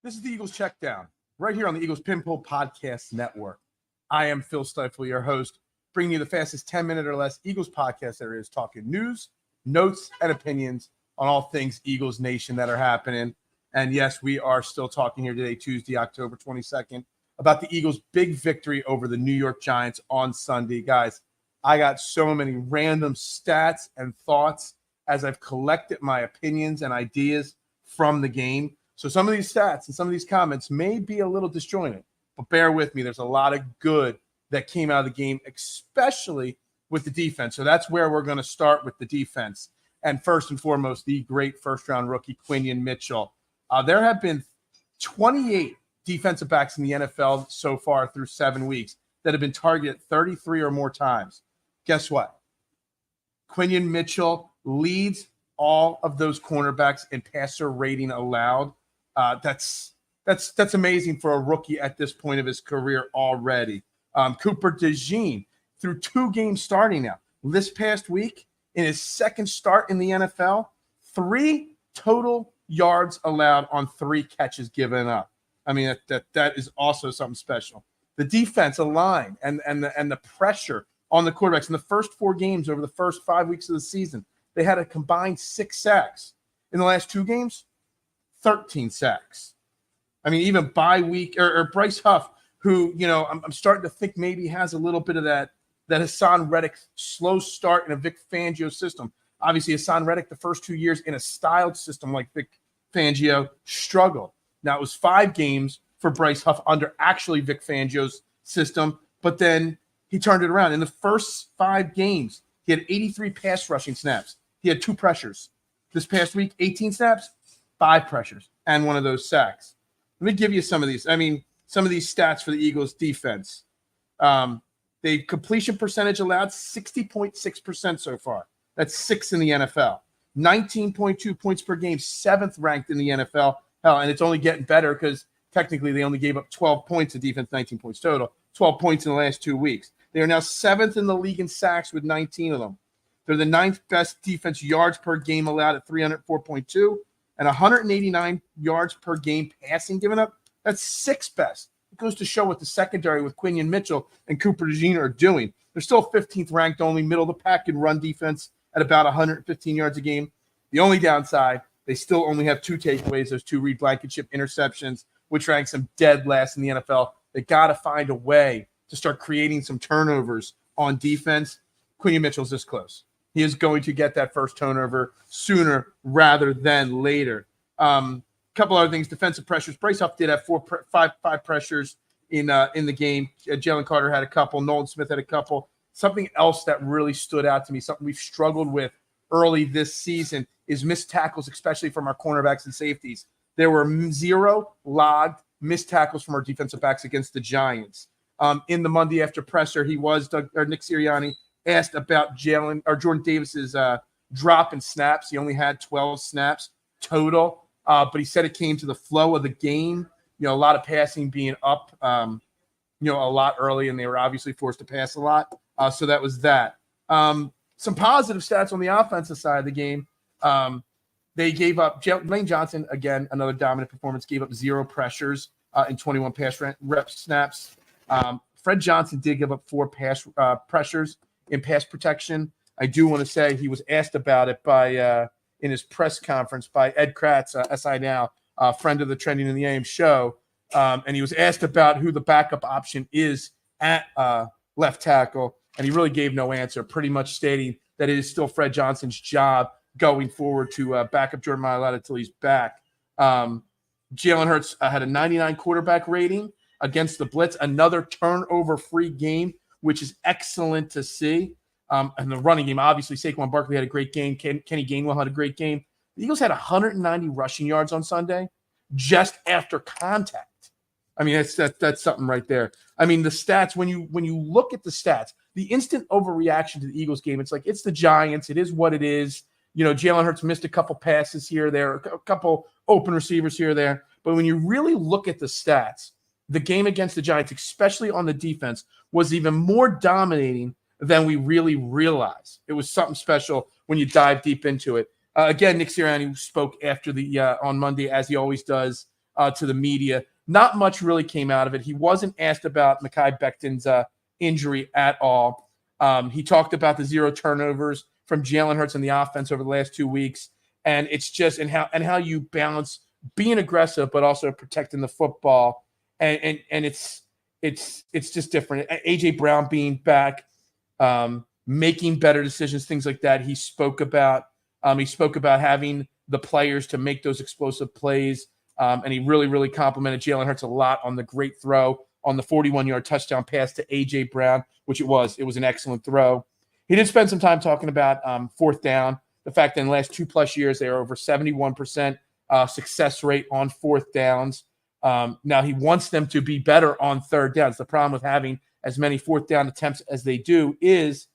This is the Eagles Checkdown, right here on the Eagles Pinpool Podcast Network. I am Phil Stifle, your host, bringing you the fastest 10-minute or less Eagles podcast there is, talking news, notes, and opinions on all things Eagles Nation that are happening. And yes, we are still talking here today, Tuesday, October 22nd, about the Eagles' big victory over the New York Giants on Sunday. Guys, I got so many random stats and thoughts as I've collected my opinions and ideas from the game. So some of these stats and some of these comments may be a little disjointed, but bear with me. There's a lot of good that came out of the game, especially with the defense. So that's where we're going to start with the defense. And first and foremost, the great first-round rookie, Quinyon Mitchell. There have been 28 defensive backs in the NFL so far through 7 weeks that have been targeted 33 or more times. Guess what? Quinyon Mitchell leads all of those cornerbacks in passer rating allowed. That's amazing for a rookie at this point of his career already. Cooper DeJean, through 2 games starting now, this past week, in his second start in the NFL, 3 total yards allowed on 3 catches given up. I mean, that is also something special. The defensive line and the pressure on the quarterbacks in the first 4 games over the first 5 weeks of the season, they had a combined 6 sacks. In the last 2 games, 13 sacks. I mean, even bye week or Bryce Huff, who, you know, I'm starting to think maybe has a little bit of that Hassan Reddick slow start in a Vic Fangio system. Obviously, Hassan Reddick, the first 2 years in a styled system like Vic Fangio, struggled. Now, it was 5 games for Bryce Huff under actually Vic Fangio's system, but then he turned it around. In the first 5 games, he had 83 pass rushing snaps. He had 2 pressures. This past week, 18 snaps, 5 pressures, and 1 of those sacks. Let me give you some of these. I mean, some of these stats for the Eagles defense. The completion percentage allowed 60.6% so far. That's 6th in the NFL. 19.2 points per game, 7th ranked in the NFL. Hell, and it's only getting better because technically they only gave up 12 points of defense, 19 points total, 12 points in the last 2 weeks. They are now 7th in the league in sacks with 19 of them. They're the 9th best defense yards per game allowed at 304.2 and 189 yards per game passing given up. That's 6th best. It goes to show what the secondary with Quinyon Mitchell and Cooper DeJean are doing. They're still 15th ranked, only middle of the pack in run defense at about 115 yards a game. The only downside, they still only have 2 takeaways, those 2 Reed Blankenship interceptions, which ranks them dead last in the NFL. They got to find a way to start creating some turnovers on defense. Quinyon Mitchell's this close. He is going to get that first turnover sooner rather than later. Couple other things, defensive pressures. Bryce Huff did have 5 pressures in the game. Jalen Carter had a couple. Nolan Smith had a couple. Something else that really stood out to me, something we've struggled with early this season, is missed tackles, especially from our cornerbacks and safeties. There were 0 logged missed tackles from our defensive backs against the Giants. In the Monday after presser, Nick Sirianni asked about Jordan Davis's drop in snaps. He only had 12 snaps total, but he said it came to the flow of the game. You know, a lot of passing being up, a lot early, and they were obviously forced to pass a lot. So that was that. Some positive stats on the offensive side of the game. They gave up Lane Johnson, again, another dominant performance, gave up 0 pressures in 21 pass rep snaps. Fred Johnson did give up 4 pass pressures in pass protection. I do want to say he was asked about it by in his press conference by Ed Kratz, SI Now, friend of the Trending in the AM show, and he was asked about who the backup option is at left tackle, and he really gave no answer, pretty much stating that it is still Fred Johnson's job going forward to back up Jordan Mailata until he's back. Jalen Hurts had a 99 quarterback rating against the blitz, another turnover-free game, which is excellent to see. And the running game, obviously, Saquon Barkley had a great game. Kenny Gainwell had a great game. The Eagles had 190 rushing yards on Sunday just after contact. I mean, that's something right there. I mean, the stats, when you look at the stats, the instant overreaction to the Eagles game, it's like, it's the Giants. It is what it is. You know, Jalen Hurts missed a couple passes here or there, a couple open receivers here or there. But when you really look at the stats, the game against the Giants, especially on the defense, was even more dominating than we really realized. It was something special when you dive deep into it. Again, Nick Sirianni spoke after the on Monday, as he always does, to the media. Not much really came out of it. He wasn't asked about Mekhi Becton's injury at all. He talked about the 0 turnovers from Jalen Hurts in the offense over the last 2 weeks, and it's just and how you balance being aggressive but also protecting the football, and it's just different. AJ Brown being back, making better decisions, things like that. He spoke about having the players to make those explosive plays, and he really complimented Jalen Hurts a lot on the great throw on the 41-yard touchdown pass to AJ Brown, which it was an excellent throw. He did spend some time talking about fourth down, the fact that in the last 2+ years they are over 71% success rate on fourth downs. Now he wants them to be better on third downs. The problem with having as many fourth down attempts as they do is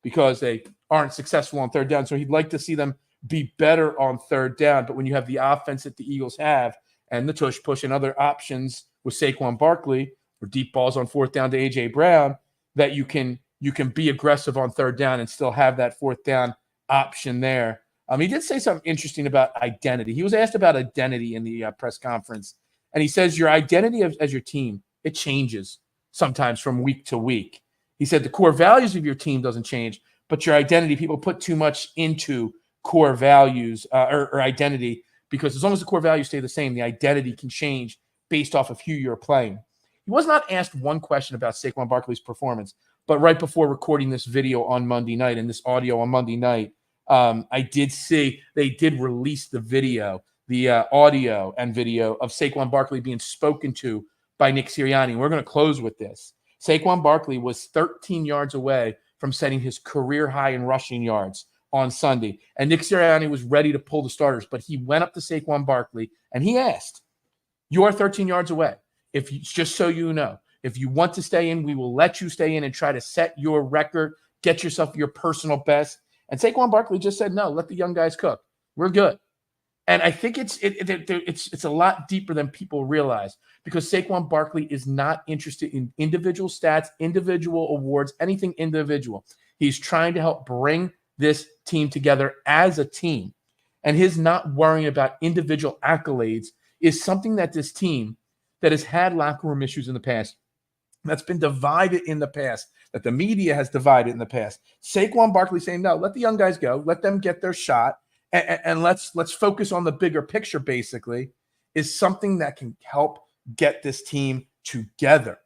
because they aren't successful on third down. So he'd like to see them be better on third down. But when you have the offense that the Eagles have and the tush push and other options with Saquon Barkley or deep balls on fourth down to A.J. Brown, that you can be aggressive on third down and still have that fourth down option there. He did say something interesting about identity. He was asked about identity in the press conference, and he says your identity as your team, it changes sometimes from week to week. He said the core values of your team doesn't change, but your identity, people put too much into core values or identity, because as long as the core values stay the same, the identity can change based off of who you're playing. He was not asked one question about Saquon Barkley's performance, but right before recording this video on Monday night and this audio on Monday night, I did see they did release the video, the audio and video of Saquon Barkley being spoken to by Nick Sirianni. We're going to close with this. Saquon Barkley was 13 yards away from setting his career high in rushing yards on Sunday. And Nick Sirianni was ready to pull the starters, but he went up to Saquon Barkley and he asked, "You are 13 yards away. Just so you know, if you want to stay in, we will let you stay in and try to set your record, get yourself your personal best." And Saquon Barkley just said, "No, let the young guys cook. We're good." And I think it's a lot deeper than people realize, because Saquon Barkley is not interested in individual stats, individual awards, anything individual. He's trying to help bring this team together as a team. And his not worrying about individual accolades is something that this team that has had locker room issues in the past, that's been divided in the past, that the media has divided in the past. Saquon Barkley saying, "No, let the young guys go. Let them get their shot. And let's focus on the bigger picture," basically, is something that can help get this team together.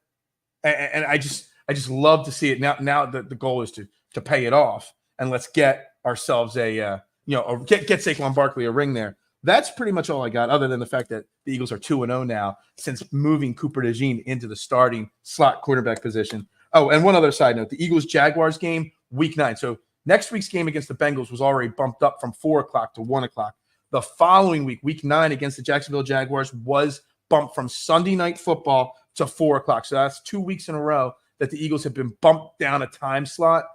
And I just love to see it. Now the goal is to pay it off, and let's get ourselves get Saquon Barkley a ring there. That's pretty much all I got, other than the fact that the Eagles are 2-0 now since moving Cooper DeJean into the starting slot quarterback position. Oh, and one other side note, the Eagles-Jaguars game, week 9. So next week's game against the Bengals was already bumped up from 4 o'clock to 1 o'clock. The following week, week 9 against the Jacksonville Jaguars, was bumped from Sunday Night Football to 4 o'clock. So that's 2 weeks in a row that the Eagles have been bumped down a time slot.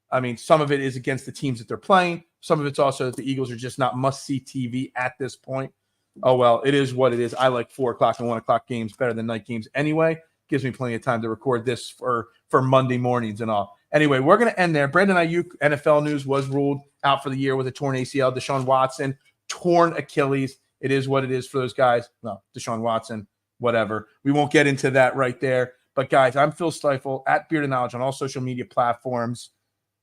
I mean, some of it is against the teams that they're playing. Some of it's also that the Eagles are just not must-see TV at this point. Oh, well, it is what it is. I like 4 o'clock and 1 o'clock games better than night games anyway. Gives me plenty of time to record this for Monday mornings and all. Anyway, we're going to end there. Brandon Ayuk, NFL news, was ruled out for the year with a torn ACL. Deshaun Watson, torn Achilles. It is what it is for those guys. No, Deshaun Watson, whatever. We won't get into that right there. But, guys, I'm Phil Stifle at Beard of Knowledge on all social media platforms.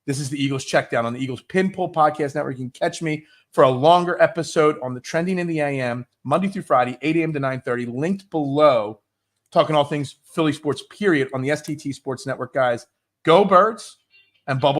This is the Eagles Checkdown on the Eagles Pinpoll Podcast Network. You can catch me for a longer episode on the Trending in the AM, Monday through Friday, 8 a.m. to 9:30, linked below, talking all things Philly sports, period, on the STT Sports Network. Guys, go Birds and bubble.